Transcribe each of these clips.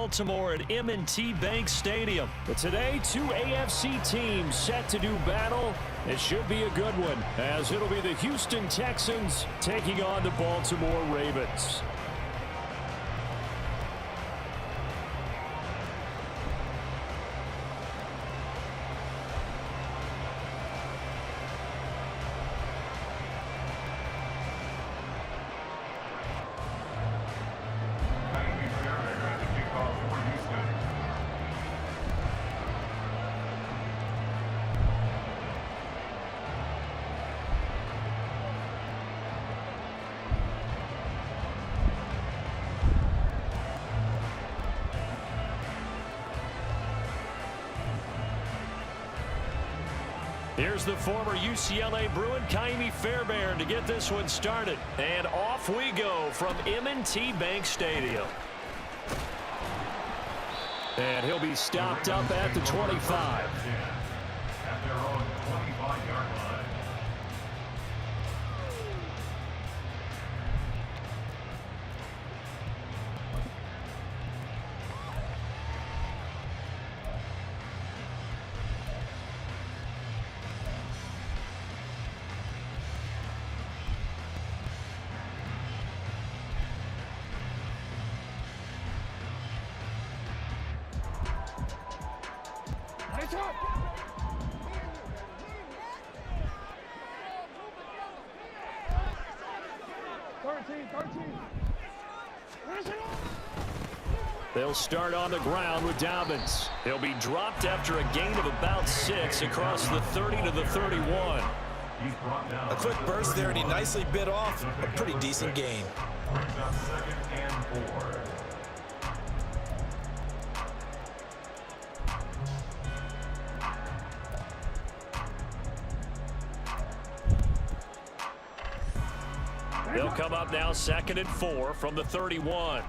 Baltimore at M&T Bank Stadium. But today, two AFC teams set to do battle. It should be a good one, as it'll be the Houston Texans taking on the Baltimore Ravens. Here's the former UCLA Bruin, Ka'imi Fairbairn, to get this one started. And off we go from M&T Bank Stadium. And he'll be stopped up at the 25. At their own 25-yard line. They'll start on the ground with Dobbins. He'll be dropped after a gain of about 6 across the 30 to the 31. A quick burst there, and he nicely bit off a pretty decent gain. Brings up 2nd and 4. They'll come up now 2nd and 4 from the 31.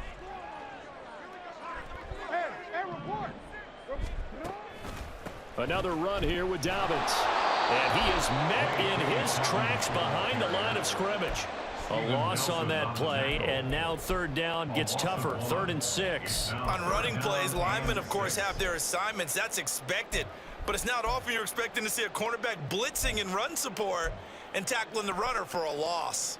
Another run here with Dobbins. And he is met in his tracks behind the line of scrimmage. A loss on that play, and now 3rd down gets tougher. 3rd and 6. On running plays, linemen, of course, have their assignments. That's expected. But it's not often you're expecting to see a cornerback blitzing in run support and tackling the runner for a loss.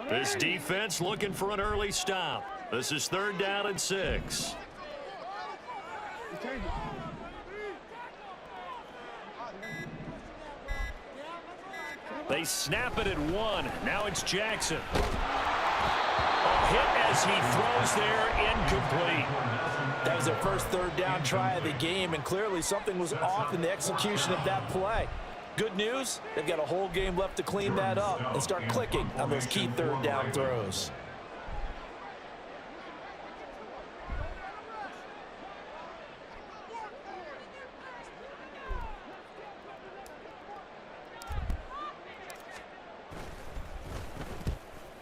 This defense looking for an early stop. This is 3rd down and 6. They snap it at 1. Now it's Jackson. A hit as he throws there, incomplete. That was their first 3rd down try of the game, and clearly something was off in the execution of that play. Good news, they've got a whole game left to clean that up and start clicking on those key 3rd down throws.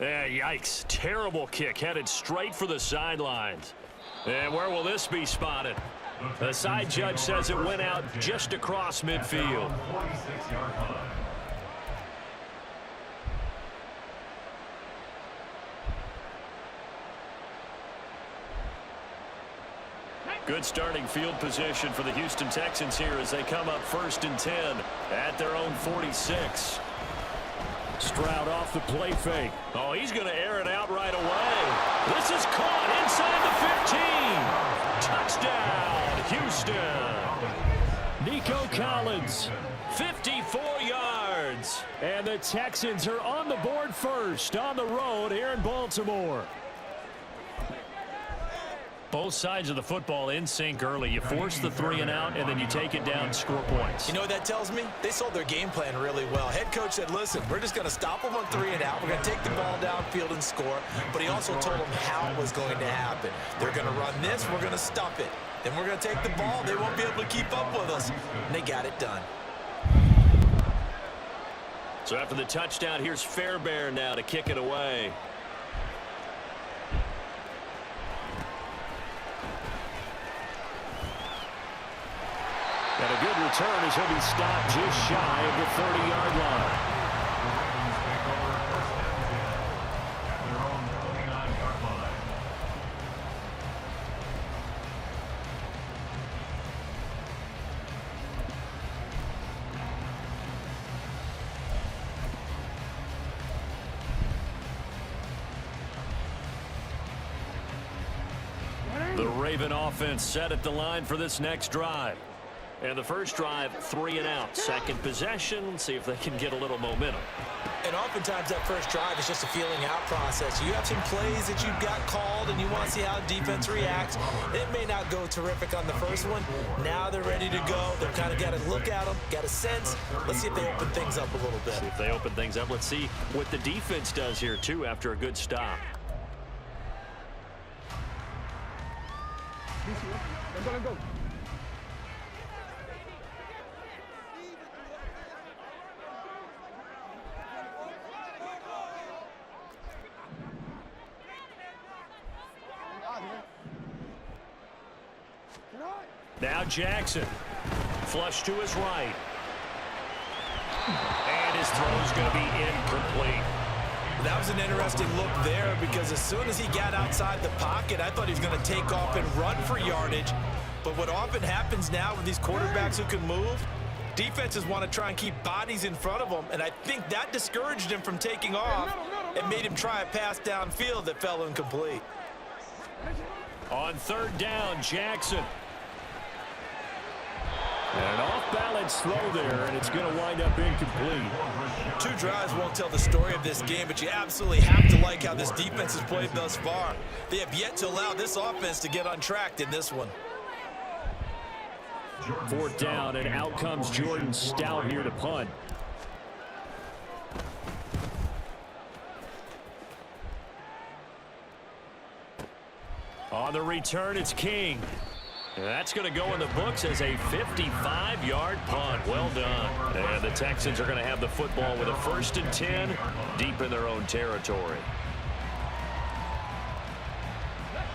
Yeah, yikes. Terrible kick headed straight for the sidelines. And where will this be spotted? The side judge says it went out just across midfield. 46-yard line. Good starting field position for the Houston Texans here as they come up 1st and 10 at their own 46. Stroud off the play fake. Oh, he's going to air it out right away. This is caught inside the 15. Touchdown, Houston. Nico Collins, 54 yards. And the Texans are on the board first on the road here in Baltimore. Both sides of the football in sync early. You force the 3 and out, and then you take it down, score points. You know what that tells me? They sold their game plan really well. Head coach said, listen, we're just going to stop them on 3 and out. We're going to take the ball downfield and score. But he also told them how it was going to happen. They're going to run this. We're going to stop it. Then we're going to take the ball. They won't be able to keep up with us. And they got it done. So after the touchdown, here's Fairbairn now to kick it away. And a good return as he'll be stopped just shy of the 30-yard line. The Ravens take over first and 10 at their own 29-yard line. The Raven offense set at the line for this next drive. And the first drive, 3 and out. Second possession, see if they can get a little momentum. And oftentimes that first drive is just a feeling out process. You have some plays that you've got called and you want to see how defense reacts. It may not go terrific on the first one. Now they're ready to go. They've kind of got to look at them, got a sense. Let's see if they open things up a little bit. See if they open things up. Let's see what the defense does here, too, after a good stop. Go. Now Jackson. Flush to his right. And his throw's going to be incomplete. That was an interesting look there because as soon as he got outside the pocket, I thought he was going to take off and run for yardage. But what often happens now with these quarterbacks who can move, defenses want to try and keep bodies in front of them, and I think that discouraged him from taking off and made him try a pass downfield that fell incomplete. On third down, Jackson. And an off-balance throw there, and it's going to wind up incomplete. 2 drives won't tell the story of this game, but you absolutely have to like how this defense has played thus far. They have yet to allow this offense to get untracked in this one. Fourth down, and out comes Jordan Stout here to punt. On the return, it's King. And that's going to go in the books as a 55-yard punt. Well done. And the Texans are going to have the football with a 1st and 10 deep in their own territory.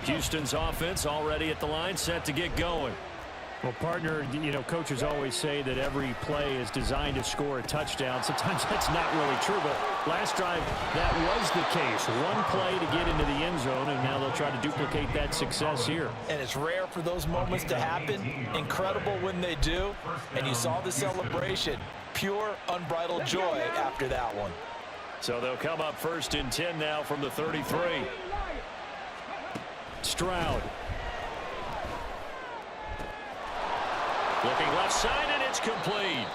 Houston's offense already at the line, set to get going. Well, partner, you know, coaches always say that every play is designed to score a touchdown. Sometimes that's not really true, but last drive, that was the case. One play to get into the end zone, and now they'll try to duplicate that success here. And it's rare for those moments to happen. Incredible when they do. And you saw the celebration. Pure, unbridled joy after that one. So they'll come up 1st and 10 now from the 33. Stroud. Looking left side, and it's complete.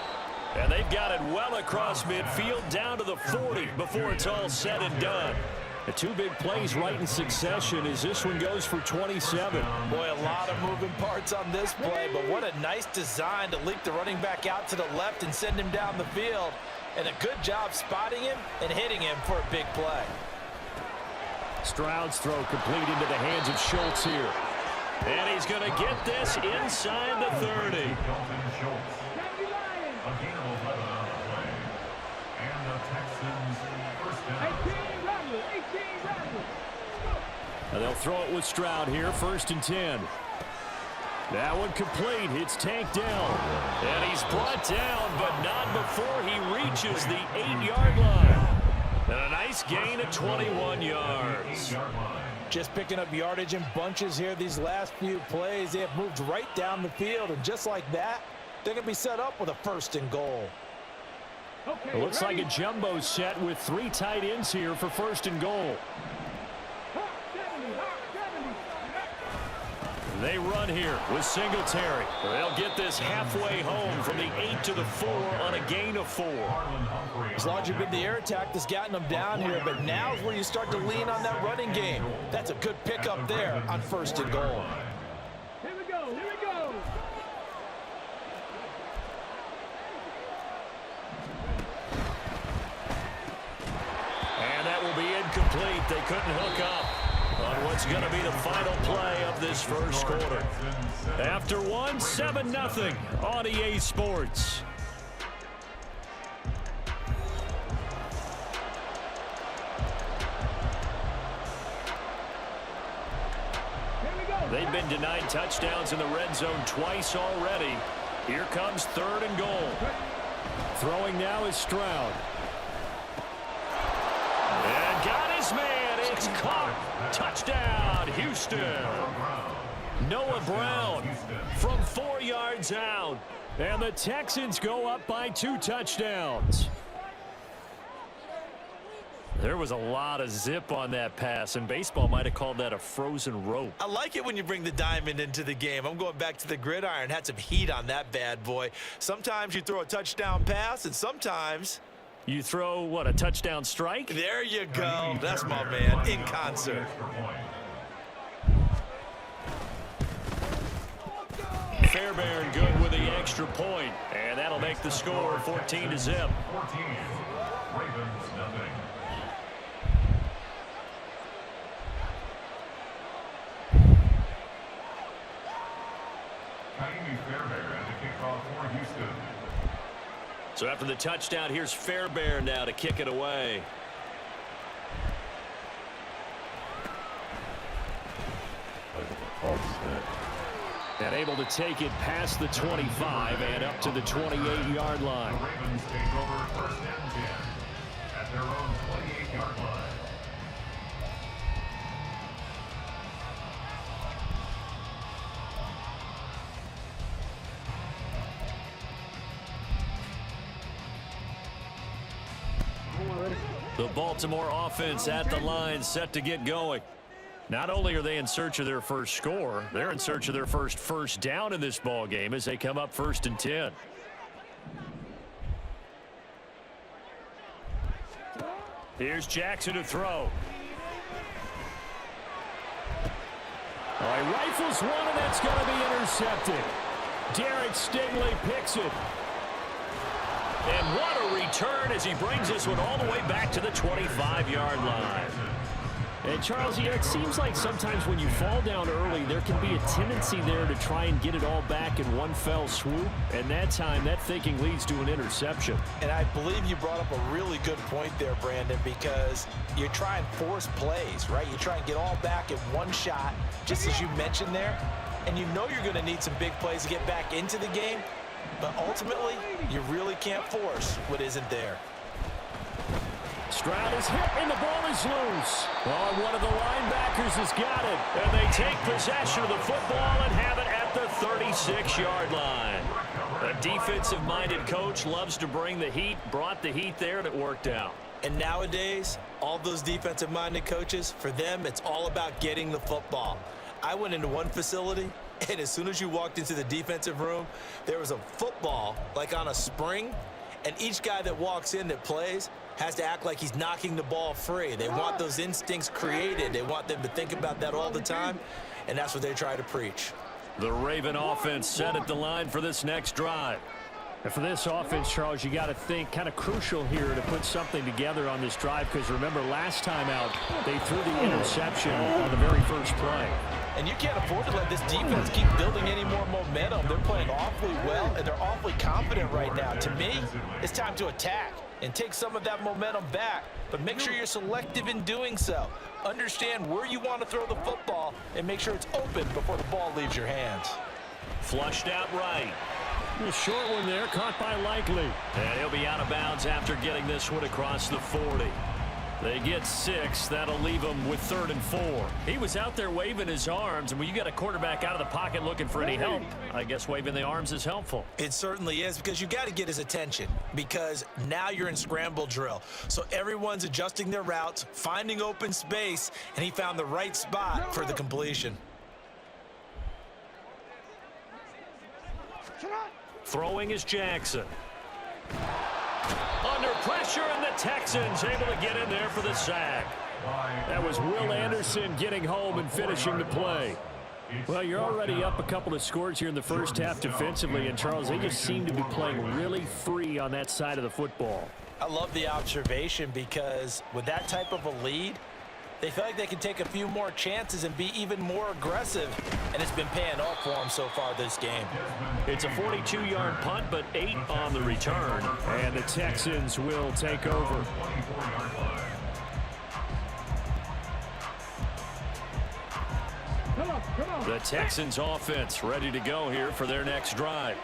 And they've got it well across midfield down to the 40 before it's all said and done. The 2 big plays right in succession as this one goes for 27. Boy, a lot of moving parts on this play, but what a nice design to leak the running back out to the left and send him down the field. And a good job spotting him and hitting him for a big play. Stroud's throw complete into the hands of Schultz here. And he's going to get this inside the 30. Dalton Schultz. A gain of 11 on the play. And the Texans first down. 18 And they'll throw it with Stroud here, 1st and 10. That one complete. It's tanked down. And he's brought down, but not before he reaches the 8-yard line. And a nice gain of 21 yards. Just picking up yardage in bunches here these last few plays. They have moved right down the field, and just like that, they're going to be set up with a 1st and goal. It looks like a jumbo set with 3 tight ends here for 1st and goal. They run here with Singletary. They'll get this halfway home from the 8 to the 4 on a gain of 4. It's largely been the air attack that's gotten them down here, but now is where you start to lean on that running game. That's a good pickup there on 1st and goal. Here we go. And that will be incomplete. They couldn't hook up on what's going to be the final play of this first quarter. After one, 7-0 on EA Sports. They've been denied touchdowns in the red zone twice already. Here comes 3rd and goal. Throwing now is Stroud. And got his man. It's caught. Touchdown, Houston. Noah Brown from 4 yards out. And the Texans go up by 2 touchdowns. There was a lot of zip on that pass, and baseball might have called that a frozen rope. I like it when you bring the diamond into the game. I'm going back to the gridiron. Had some heat on that bad boy. Sometimes you throw a touchdown pass, and sometimes you throw, what, a touchdown strike? There you go. That's my man in concert. Fairbairn good with the extra point, and that'll make the score 14-0. 14. Ravens nothing. Kaimi Fairbairn at the kickoff for Houston. So after the touchdown, here's Fairbairn now to kick it away. And able to take it past the 25 and up to the 28-yard line. The Ravens take over 1st and 10 at their own 28-yard line. The Baltimore offense at the line, set to get going. Not only are they in search of their first score, they're in search of their first down in this ball game as they come up 1st and 10. Here's Jackson to throw. All right, rifles one, and that's going to be intercepted. Derek Stingley picks it. And what a return as he brings this one all the way back to the 25-yard line. And Charles, it seems like sometimes when you fall down early, there can be a tendency there to try and get it all back in one fell swoop. And that time, that thinking leads to an interception. And I believe you brought up a really good point there, Brandon, because you try and force plays, right? You try and get all back in one shot, just as you mentioned there. And you know you're going to need some big plays to get back into the game. But ultimately, you really can't force what isn't there. Stroud is hit, and the ball is loose. Oh, one of the linebackers has got it. And they take possession of the football and have it at the 36-yard line. A defensive-minded coach loves to bring the heat, brought the heat there, and it worked out. And nowadays, all those defensive-minded coaches, for them, it's all about getting the football. I went into one facility, and as soon as you walked into the defensive room, there was a football, like on a spring, and each guy that walks in that plays has to act like he's knocking the ball free. They want those instincts created. They want them to think about that all the time, and that's what they try to preach. The Raven offense set at the line for this next drive. And for this offense, Charles, you got to think kind of crucial here to put something together on this drive, because remember last time out they threw the interception on the very first play. And you can't afford to let this defense keep building any more momentum. They're playing awfully well, and they're awfully confident right now. To me, it's time to attack and take some of that momentum back, but make sure you're selective in doing so. Understand where you want to throw the football and make sure it's open before the ball leaves your hands. Flushed out right. A short one there, caught by Likely. And he'll be out of bounds after getting this one across the 40. They get 6. That'll leave him with 3rd and 4. He was out there waving his arms, and when you got a quarterback out of the pocket looking for any help, I guess waving the arms is helpful. It certainly is, because you got to get his attention, because now you're in scramble drill. So everyone's adjusting their routes, finding open space, and he found the right spot for the completion. Throwing is Jackson. Under pressure, and the Texans able to get in there for the sack. That was Will Anderson getting home and finishing the play. Well, you're already up a couple of scores here in the first half defensively, and Charles, they just seem to be playing really free on that side of the football. I love the observation, because with that type of a lead, they feel like they can take a few more chances and be even more aggressive, and it's been paying off for them so far this game. It's a 42-yard punt, but 8 on the return. And the Texans will take over. The Texans offense ready to go here for their next drive.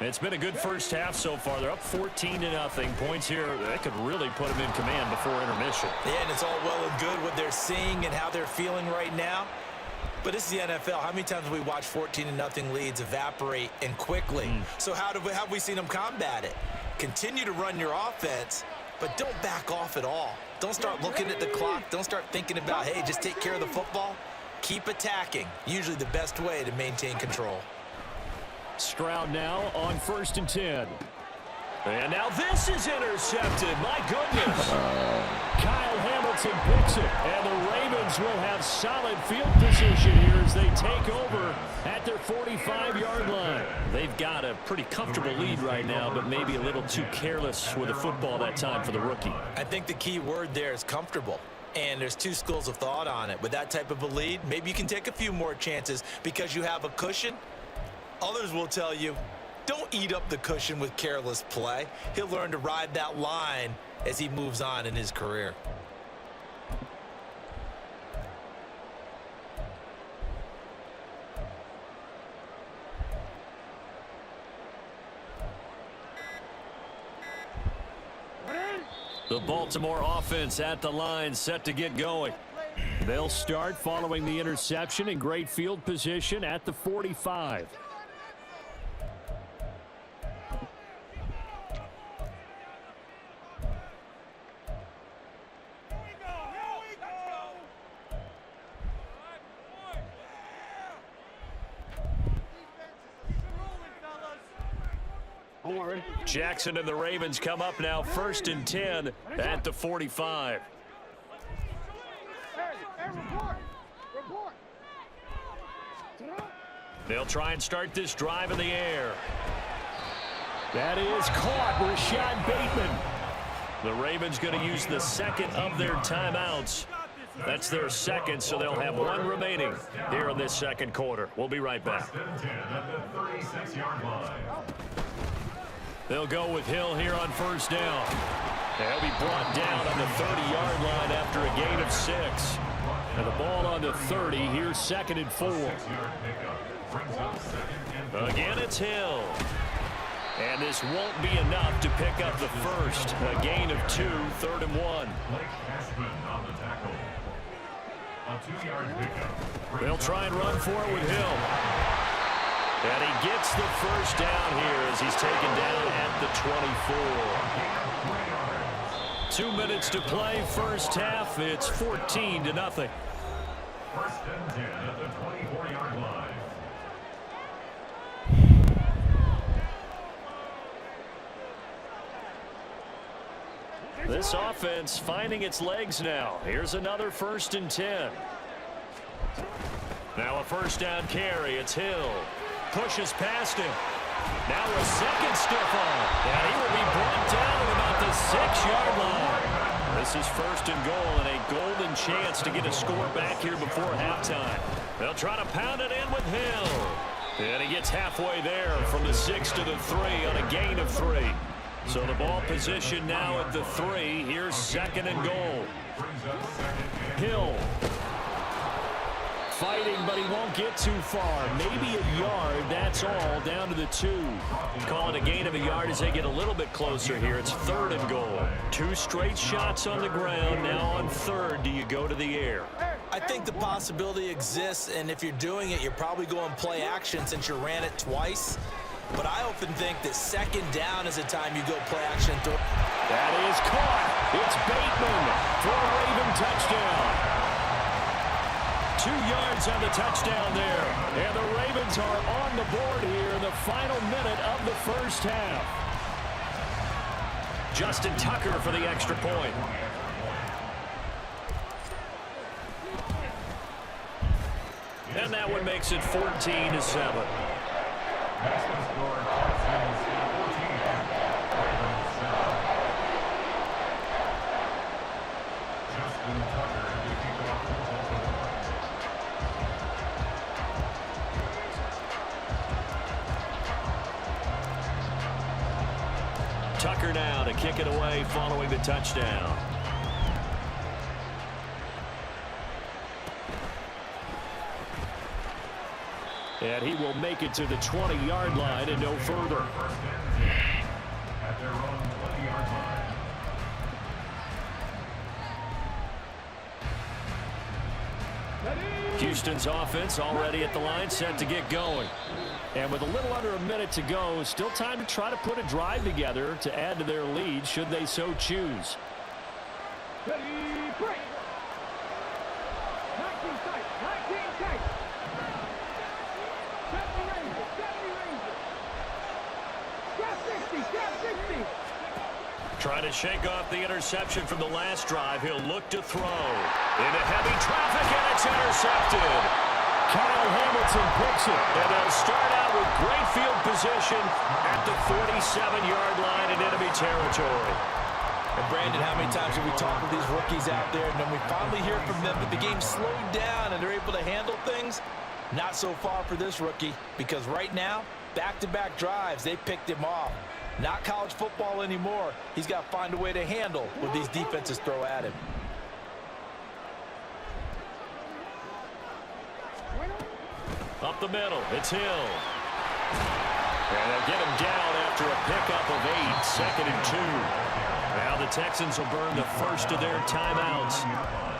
It's been a good first half so far. They're up 14-0. Points here, that could really put them in command before intermission. Yeah, and it's all well and good what they're seeing and how they're feeling right now. But this is the NFL. How many times have we watched 14-0 leads evaporate and quickly? So how have we seen them combat it? Continue to run your offense, but don't back off at all. Don't start looking at the clock. Don't start thinking about, hey, just take care of the football. Keep attacking. Usually the best way to maintain control. Stroud now on 1st and 10. And now this is intercepted. My goodness. Kyle Hamilton picks it. And the Ravens will have solid field position here as they take over at their 45-yard line. They've got a pretty comfortable lead right now, but maybe a little too careless with the football that time for the rookie. I think the key word there is comfortable. And there's two schools of thought on it. With that type of a lead, maybe you can take a few more chances because you have a cushion. Others will tell you, don't eat up the cushion with careless play. He'll learn to ride that line as he moves on in his career. The Baltimore offense at the line, set to get going. They'll start following the interception in great field position at the 45. Jackson and the Ravens come up now 1st and 10 at the 45. They'll try and start this drive in the air. That is caught. Rashad Bateman. The Ravens going to use the second of their timeouts. That's their second, so they'll have one remaining here in this second quarter. We'll be right back. They'll go with Hill here on 1st down. They'll be brought down on the 30-yard line after a gain of 6. And the ball on the 30. Here's 2nd and 4. Again, it's Hill. And this won't be enough to pick up the first. A gain of 2, 3rd and 1. They'll try and run for it with Hill. And he gets the first down here as he's taken down at the 24. 2 minutes to play, first half. It's 14-0. 1st and 10 at the 24-yard line. This offense finding its legs now. Here's another 1st and 10. Now a 1st down carry. It's Hill. Pushes past him. Now a second stiff arm. And he will be brought down at about the 6-yard line. This is 1st and goal and a golden chance to get a score back here before halftime. They'll try to pound it in with Hill. And he gets halfway there from the 6 to the 3 on a gain of 3. So the ball position now at the 3. Here's 2nd and goal. Hill fighting, but he won't get too far. Maybe a yard, that's all, down to the 2. Call it a gain of a yard as they get a little bit closer here. It's 3rd and goal. 2 straight shots on the ground. Now on 3rd, do you go to the air? I think the possibility exists, and if you're doing it, you're probably going play action since you ran it twice. But I often think that 2nd down is the time you go play action. That is caught. It's Bateman for a Raven touchdown. 2 yards on the touchdown there. And the Ravens are on the board here in the final minute of the first half. Justin Tucker for the extra point. And that one makes it 14-7. Tucker now to kick it away following the touchdown. And he will make it to the 20-yard line and no further. At their own 20-yard line. Houston's offense already at the line, set to get going. And with a little under a minute to go, still time to try to put a drive together to add to their lead should they so choose. Ready, break. 19 tight, 19 tight. 70 Rangers, 70 Rangers. Grab 60, grab 60. Trying to shake off the interception from the last drive. He'll look to throw. Into heavy traffic, and it's intercepted. Kyle Hamilton picks it. And they'll start out with great field position at the 47-yard line in enemy territory. And Brandon, how many times have we talked with these rookies out there, and then we finally hear from them that the game slowed down and they're able to handle things? Not so far for this rookie, because right now, back-to-back drives, they picked him off. Not college football anymore. He's got to find a way to handle what these defenses throw at him. Up the middle, it's Hill. And they'll get him down after a pickup of 8, 2nd and 2. Now the Texans will burn the first of their timeouts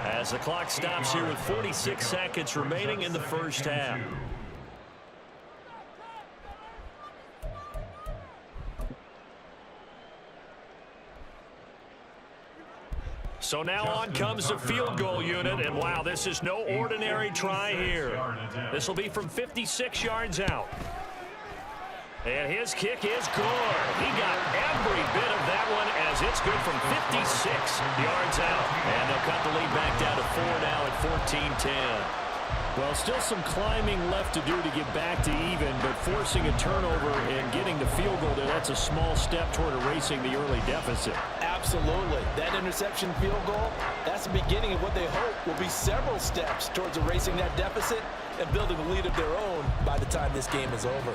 as the clock stops here with 46 seconds remaining in the first half. So now on comes the field goal unit, and wow, this is no ordinary try here. This will be from 56 yards out. And his kick is good. He got every bit of that one as it's good from 56 yards out. And they'll cut the lead back down to 4 now at 14-10. Well, still some climbing left to do to get back to even, but forcing a turnover and getting the field goal there, that's a small step toward erasing the early deficit. Absolutely. That interception field goal, that's the beginning of what they hope will be several steps towards erasing that deficit and building a lead of their own by the time this game is over.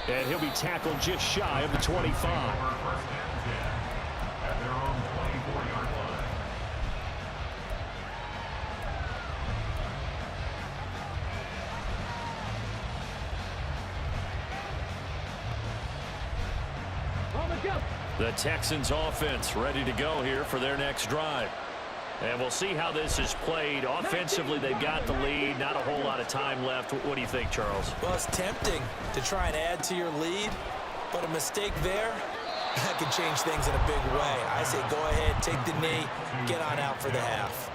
And he'll be tackled just shy of the 25. At their own 24-yard line. On the jump. The Texans offense ready to go here for their next drive. And we'll see how this is played. Offensively, they've got the lead. Not a whole lot of time left. What do you think, Charles? Well, it's tempting to try and add to your lead, but a mistake there, that can change things in a big way. I say go ahead, take the knee, get on out for the half.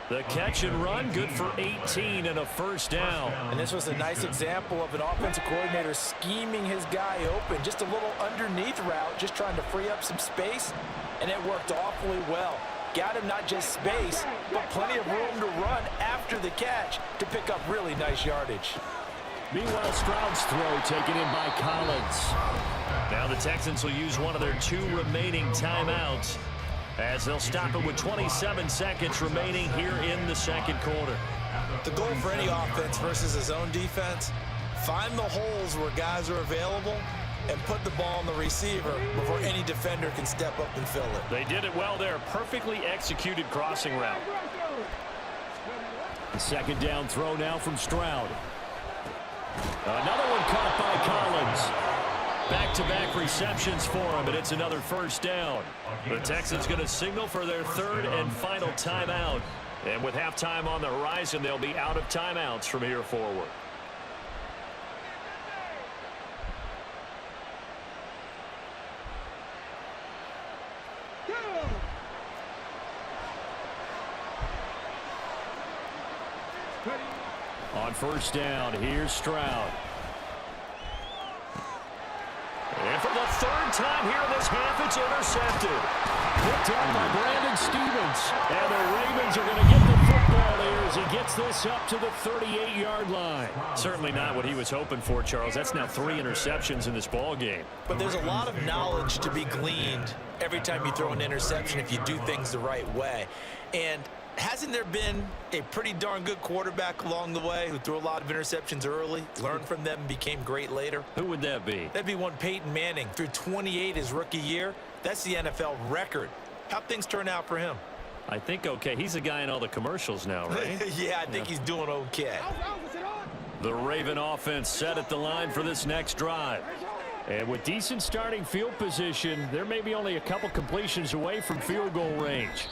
The catch and run, good for 18 and a first down. And this was a nice example of an offensive coordinator scheming his guy open. Just a little underneath route, just trying to free up some space, and it worked awfully well. Got him not just space, but plenty of room to run after the catch to pick up really nice yardage. Meanwhile, Stroud's throw taken in by Collins. Now the Texans will use one of their 2 remaining timeouts as they'll stop it with 27 seconds remaining here in the second quarter. The goal for any offense versus his own defense, find the holes where guys are available and put the ball on the receiver before any defender can step up and fill it. They did it well there. Perfectly executed crossing route. The second down throw now from Stroud. Another one caught by Collins. Back-to-back receptions for him, and it's another first down. The Texans going to signal for their 3rd and final timeout. And with halftime on the horizon, they'll be out of timeouts from here forward. On first down, here's Stroud. And for the 3rd time here in this half, it's intercepted. Picked up by Brandon Stevens. And the Ravens are going to get the football there as he gets this up to the 38-yard line. Certainly not what he was hoping for, Charles. That's now 3 interceptions in this ball game. But there's a lot of knowledge to be gleaned every time you throw an interception if you do things the right way. And hasn't there been a pretty darn good quarterback along the way who threw a lot of interceptions early, learned from them, and became great later? Who would that be? That'd be one Peyton Manning. Threw 28 his rookie year. That's the NFL record. How'd things turn out for him? I think okay. He's the guy in all the commercials now, right? Yeah, I think he's doing okay. The Raven offense set at the line for this next drive. And with decent starting field position, there may be only a couple completions away from field goal range.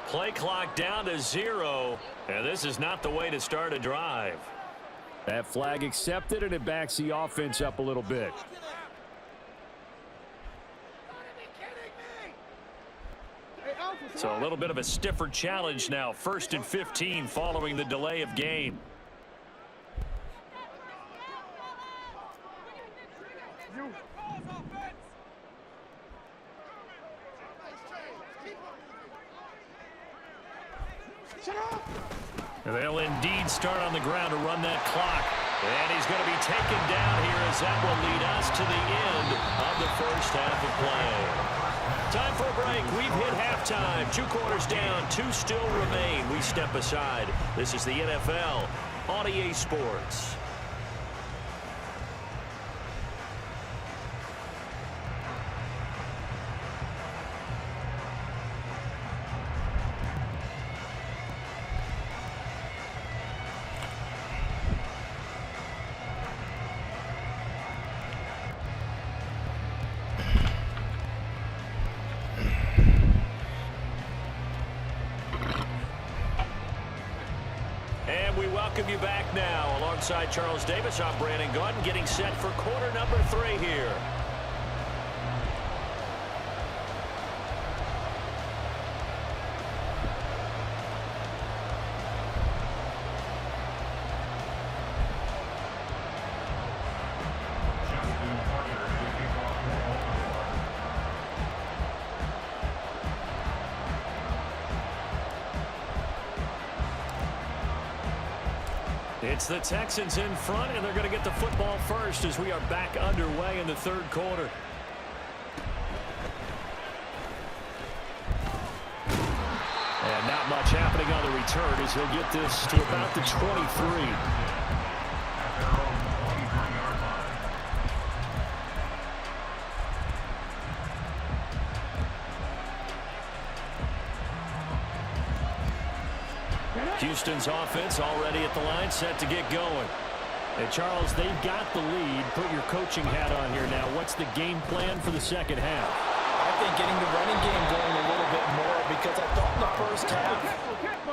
Play clock down to 0, and this is not the way to start a drive. That flag accepted, and it backs the offense up a little bit. So a little bit of a stiffer challenge now. 1st and 15 following the delay of game. They'll indeed start on the ground to run that clock. And he's going to be taken down here as that will lead us to the end of the first half of play. Time for a break. We've hit halftime. 2 quarters down. 2 still remain. We step aside. This is the NFL on EA Sports. We welcome you back now. Alongside Charles Davis, I'm Brandon Gaudin, getting set for quarter number 3 here. It's the Texans in front, and they're going to get the football first as we are back underway in the 3rd quarter. And not much happening on the return as he'll get this to about the 23. Houston's offense already at the line, set to get going. And Charles, they've got the lead. Put your coaching hat on here now. What's the game plan for the second half? I think getting the running game going a little bit more, because I thought in the first half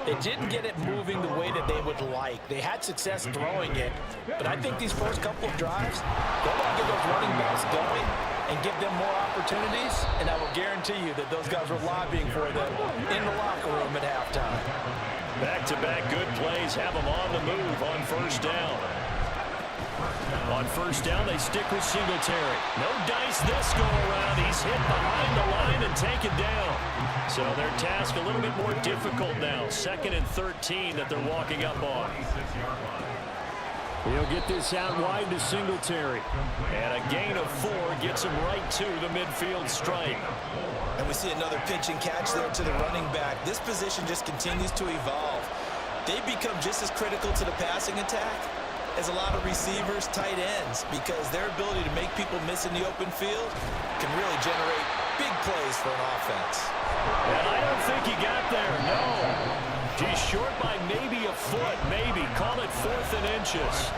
they didn't get it moving the way that they would like. They had success throwing it, but I think these first couple of drives, they want to get those running backs going and give them more opportunities, and I will guarantee you that those guys were lobbying for them in the locker room at halftime. Back-to-back good plays have them on the move on 1st down. On 1st down, they stick with Singletary. No dice this go-around. He's hit behind the line and taken down. So their task a little bit more difficult now. 2nd and 13 that they're walking up on. He'll get this out wide to Singletary. And a gain of 4 gets him right to the midfield stripe. And we see another pitch and catch there to the running back. This position just continues to evolve. They become just as critical to the passing attack as a lot of receivers, tight ends, because their ability to make people miss in the open field can really generate big plays for an offense. And I don't think he got there, no. He's short by maybe a foot, maybe. Call it 4th and inches.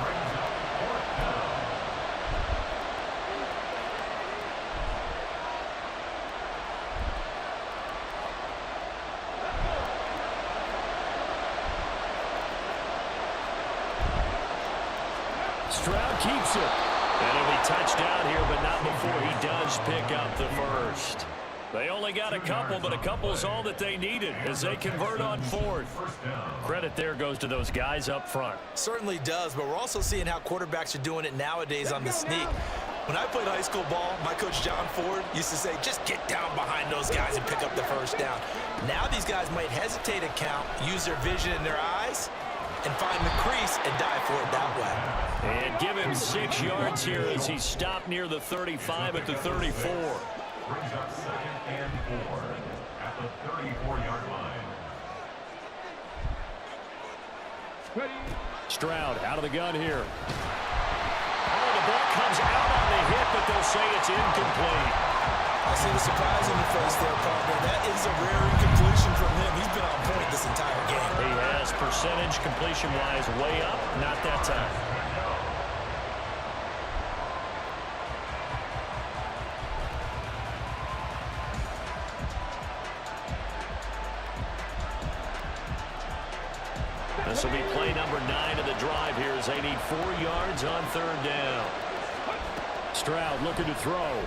Stroud keeps it. And it'll be touchdown here, but not before he does pick up the first. They only got a couple, but a couple's all that they needed as they convert on 4th. Credit there goes to those guys up front. Certainly does, but we're also seeing how quarterbacks are doing it nowadays on the sneak. When I played high school ball, my coach John Ford used to say, just get down behind those guys and pick up the first down. Now these guys might hesitate and count, use their vision in their eyes, and find the crease and dive for it that way. And give him 6 yards here as he stopped near the 35 at the 34. Brings up 2nd and 4 at the 34-yard line. Stroud out of the gun here. Oh, the ball comes out on the hit, but they'll say it's incomplete. I see the surprise on your face there, partner. That is a rare incompletion from him. He's been on point this entire game. He has percentage completion-wise way up. Not that time. This will be play number 9 of the drive here as they need 4 yards on third down. Stroud looking to throw.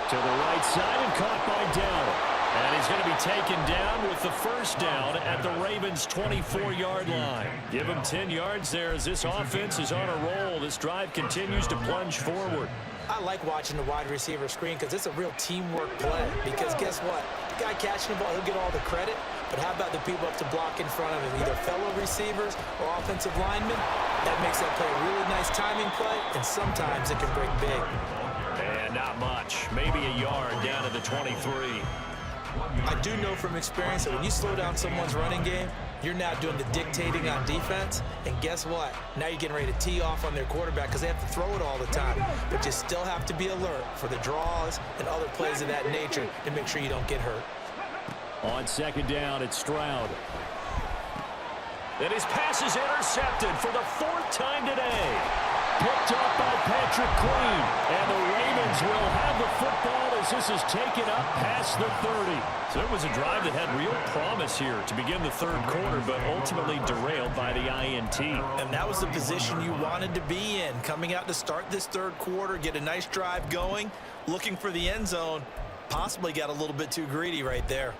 To the right side and caught by Dell. And he's going to be taken down with the first down at the Ravens' 24-yard line. Give him 10 yards there as this offense is on a roll. This drive continues to plunge forward. I like watching the wide receiver screen because it's a real teamwork play. Because guess what? The guy catching the ball, he'll get all the credit. But how about the people up to block in front of him, either fellow receivers or offensive linemen? That makes that play a really nice timing play, and sometimes it can break big. And not much. Maybe a yard down to the 23. I do know from experience that when you slow down someone's running game, you're now doing the dictating on defense. And guess what? Now you're getting ready to tee off on their quarterback because they have to throw it all the time. But you still have to be alert for the draws and other plays of that nature to make sure you don't get hurt. On second down, it's Stroud. And his pass is intercepted for the 4th time today. Picked up by Patrick Queen. And the Ravens will have the football as this is taken up past the 30. So it was a drive that had real promise here to begin the third quarter, but ultimately derailed by the INT. And that was the position you wanted to be in. Coming out to start this third quarter, get a nice drive going, looking for the end zone. Possibly got a little bit too greedy right there.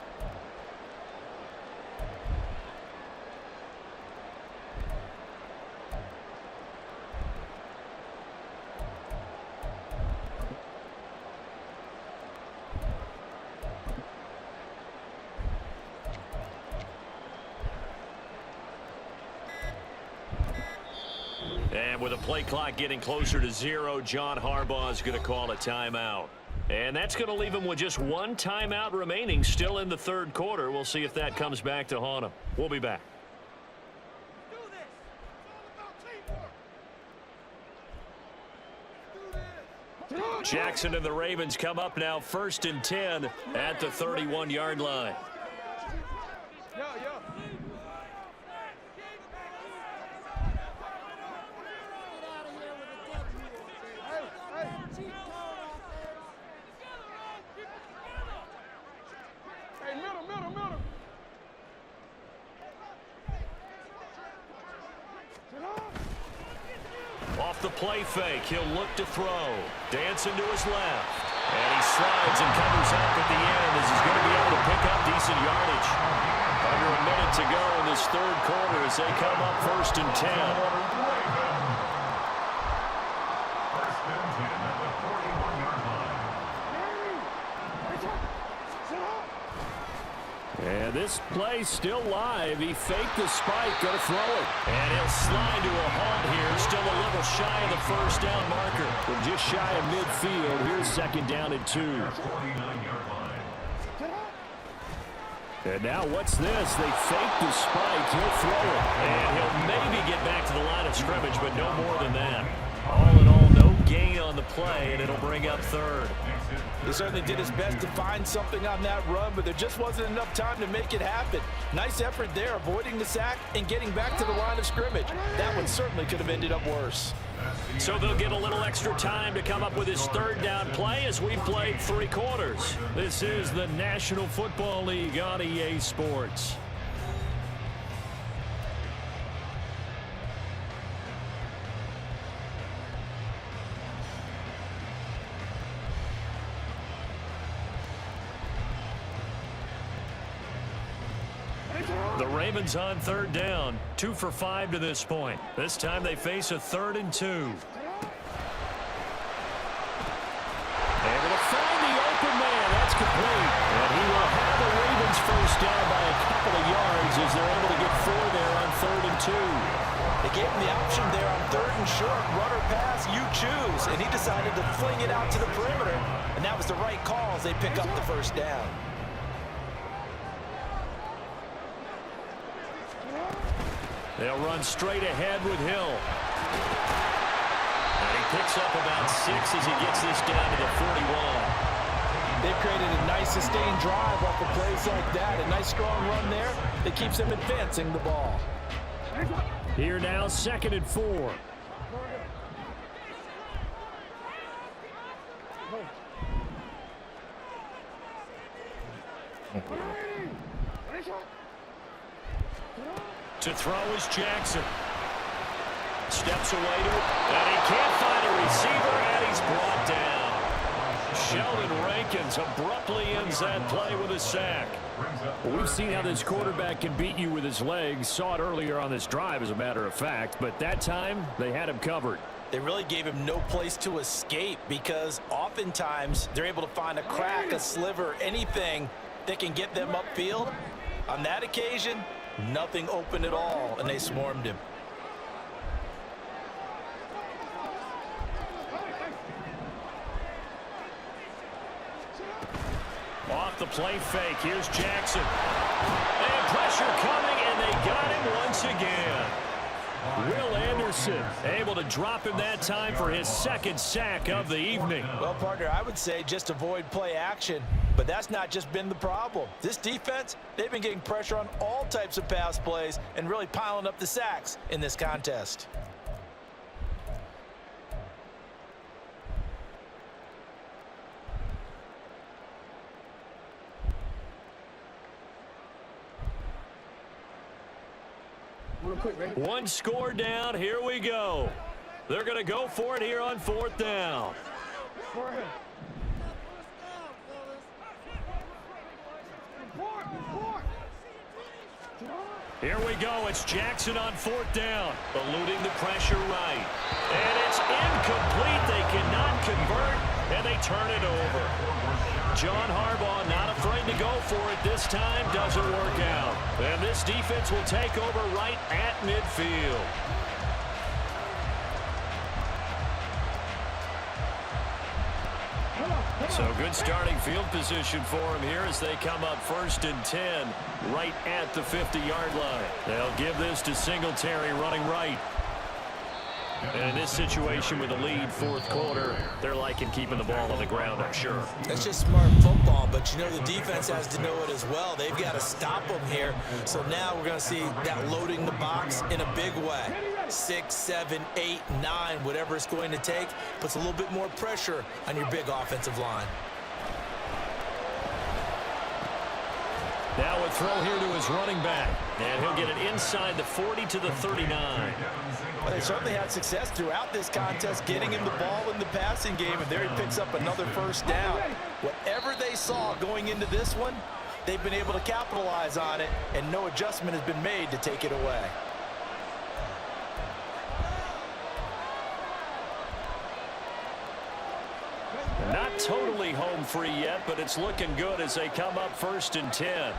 And with a play clock getting closer to 0, John Harbaugh is going to call a timeout. And that's going to leave him with just 1 timeout remaining still in the third quarter. We'll see if that comes back to haunt him. We'll be back. Jackson and the Ravens come up now 1st and 10 at the 31-yard line. Off the play fake, he'll look to throw. Dancing to his left. And he slides and covers up at the end as he's going to be able to pick up decent yardage. Under a minute to go in this third quarter as they come up 1st and 10. And this play's still live. He faked the spike, going to throw it. And he'll slide to a halt here. Still a little shy of the first down marker. From just shy of midfield, here's 2nd down and 2. And now what's this? They faked the spike. He'll throw it. And he'll maybe get back to the line of scrimmage, but no more than that. All in all, no gain on the play, and it'll bring up 3rd. He certainly did his best to find something on that run, but there just wasn't enough time to make it happen. Nice effort there, avoiding the sack and getting back to the line of scrimmage. That one certainly could have ended up worse. So they'll get a little extra time to come up with his 3rd down play as we've played 3 quarters. This is the National Football League on EA Sports. The Ravens on 3rd down, 2 for 5 to this point. This time they face a 3rd and 2. Able to find the open man. That's complete. And he will have the Ravens first down by a couple of yards as they're able to get 4 there on 3rd and 2. They gave him the option there on 3rd and short. Run or pass, you choose. And he decided to fling it out to the perimeter. And that was the right call as they pick up the first down. They'll run straight ahead with Hill. And he picks up about 6 as he gets this down to the 41. They've created a nice sustained drive off of plays like that. A nice strong run there that keeps them advancing the ball. Here now, 2nd and 4. To throw is Jackson. Steps away to it, and he can't find a receiver, and he's brought down. Sheldon Rankins abruptly ends that play with a sack. Well, we've seen how this quarterback can beat you with his legs. Saw it earlier on this drive, as a matter of fact. But that time, they had him covered. They really gave him no place to escape because oftentimes they're able to find a crack, a sliver, anything that can get them upfield. On that occasion, nothing open at all, and they swarmed him. Off the play fake, here's Jackson. And pressure coming, and they got him once again. Will Anderson able to drop him that time for his 2nd sack of the evening. Well, partner, I would say just avoid play action, but that's not just been the problem. This defense, they've been getting pressure on all types of pass plays and really piling up the sacks in this contest. One score down. Here we go. They're going to go for it here on 4th down. Here we go. It's Jackson on 4th down. Eluding the pressure right. And it's incomplete. They cannot convert, and they turn it over. John Harbaugh not afraid to go for it this time. Doesn't work out. And this defense will take over right at midfield. So good starting field position for him here as they come up 1st and 10 right at the 50-yard line. They'll give this to Singletary running right. And in this situation with a lead 4th quarter, they're liking keeping the ball on the ground, I'm sure. That's just smart football, but you know the defense has to know it as well. They've got to stop them here. So now we're going to see that loading the box in a big way. 6, 7, 8, 9, whatever it's going to take, puts a little bit more pressure on your big offensive line. Now a throw here to his running back. And he'll get it inside the 40 to the 39. Well, they certainly had success throughout this contest getting him the ball in the passing game, and there he picks up another 1st down. Whatever they saw going into this one, they've been able to capitalize on it, and no adjustment has been made to take it away. Not totally home free yet, but it's looking good as they come up 1st and 10.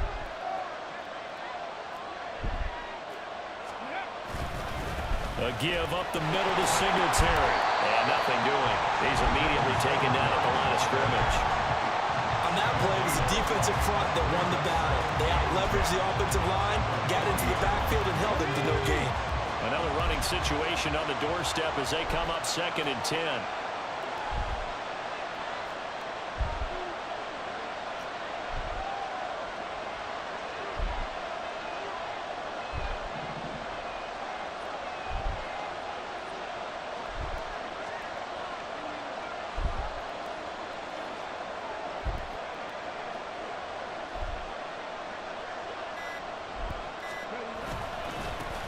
A give up the middle to Singletary. And nothing doing. He's immediately taken down at the line of scrimmage. On that play, it was the defensive front that won the battle. They out-leveraged the offensive line, got into the backfield, and held them to no gain. Another running situation on the doorstep as they come up 2nd and 10.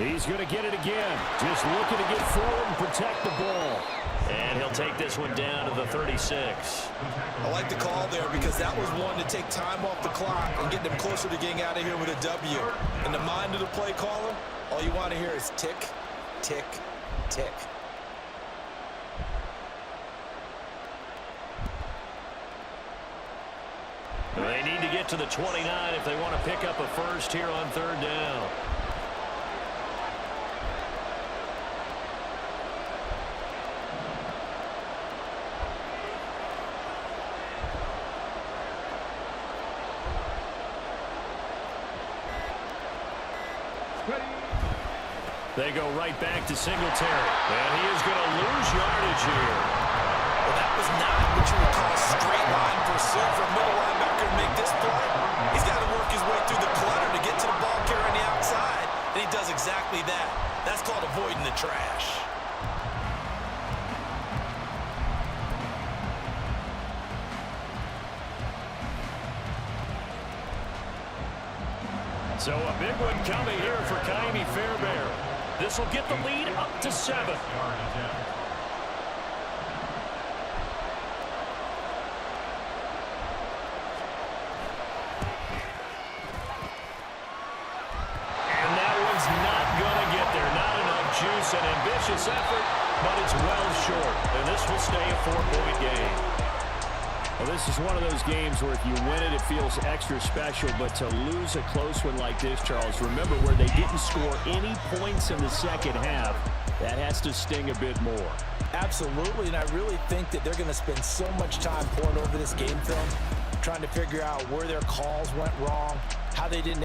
He's going to get it again. Just looking to get forward and protect the ball. And he'll take this one down to the 36. I like the call there because that was one to take time off the clock and get them closer to getting out of here with a W. In the mind of the play caller, all you want to hear is tick, tick, tick. They need to get to the 29 if they want to pick up a first here on 3rd down. They go right back to Singletary. And he is going to lose yardage here. Well, that was not what you would call straight line pursuit for a middle linebacker to make this play. He's got to work his way through the clutter to get to the ball carrier on the outside, and he does exactly that. That's called avoiding the trash. So a big one coming here for Ka'imi Fairbairn. This will get the lead up to 7. Yard attempt. And that one's not going to get there. Not enough juice. An ambitious effort, but it's well short. And this will stay a 4-point game. Well, this is one of those games where if you win it, it feels extra special. But to lose a close one like this, Charles, remember where they didn't score any points in the second half, that has to sting a bit more. Absolutely, and I really think that they're going to spend so much time pouring over this game film, trying to figure out where their calls went wrong, how they didn't